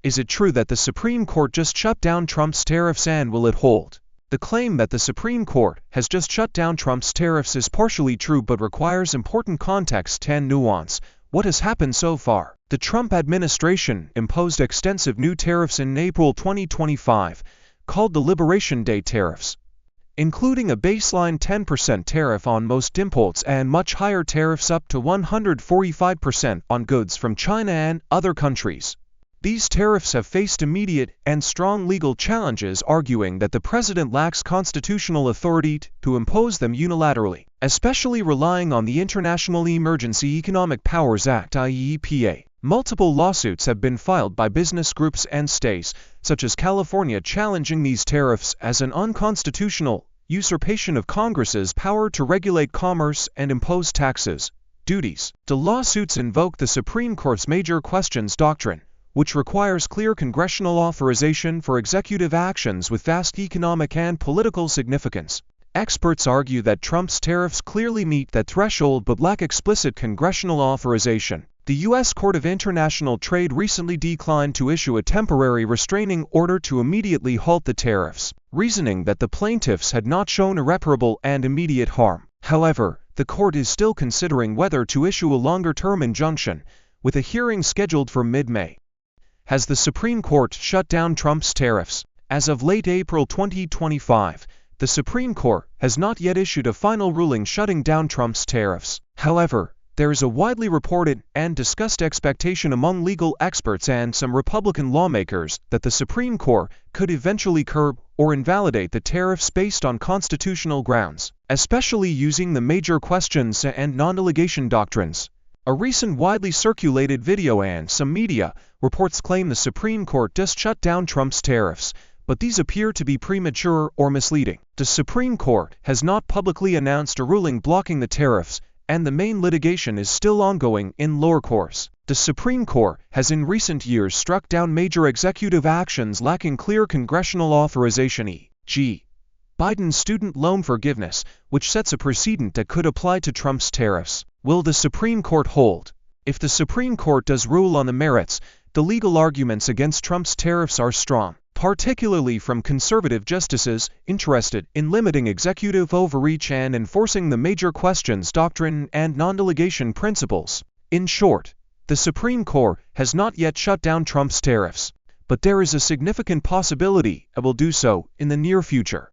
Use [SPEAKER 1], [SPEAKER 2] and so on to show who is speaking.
[SPEAKER 1] Is it true that the Supreme Court just shut down Trump's tariffs, and will it hold? The claim that the Supreme Court has just shut down Trump's tariffs is partially true but requires important context and nuance. What has happened so far? The Trump administration imposed extensive new tariffs in April 2025, called the Liberation Day tariffs, including a baseline 10% tariff on most imports and much higher tariffs up to 145% on goods from China and other countries. These tariffs have faced immediate and strong legal challenges, arguing that the president lacks constitutional authority to impose them unilaterally, especially relying on the International Emergency Economic Powers Act (IEEPA). Multiple lawsuits have been filed by business groups and states, such as California, challenging these tariffs as an unconstitutional usurpation of Congress's power to regulate commerce and impose taxes, duties. The lawsuits invoke the Supreme Court's major questions doctrine, which requires clear congressional authorization for executive actions with vast economic and political significance. Experts argue that Trump's tariffs clearly meet that threshold but lack explicit congressional authorization. The U.S. Court of International Trade recently declined to issue a temporary restraining order to immediately halt the tariffs, reasoning that the plaintiffs had not shown irreparable and immediate harm. However, the court is still considering whether to issue a longer-term injunction, with a hearing scheduled for mid-May. Has the Supreme Court shut down Trump's tariffs? As of late April 2025, the Supreme Court has not yet issued a final ruling shutting down Trump's tariffs. However, there is a widely reported and discussed expectation among legal experts and some Republican lawmakers that the Supreme Court could eventually curb or invalidate the tariffs based on constitutional grounds, especially using the major questions and non-delegation doctrines. A recent widely circulated video and some media reports claim the Supreme Court just shut down Trump's tariffs, but these appear to be premature or misleading. The Supreme Court has not publicly announced a ruling blocking the tariffs, and the main litigation is still ongoing in lower courts. The Supreme Court has in recent years struck down major executive actions lacking clear congressional authorization, e.g., Biden's student loan forgiveness, which sets a precedent that could apply to Trump's tariffs. Will the Supreme Court hold? If the Supreme Court does rule on the merits, the legal arguments against Trump's tariffs are strong, particularly from conservative justices interested in limiting executive overreach and enforcing the major questions doctrine and non-delegation principles. In short, the Supreme Court has not yet shut down Trump's tariffs, but there is a significant possibility it will do so in the near future.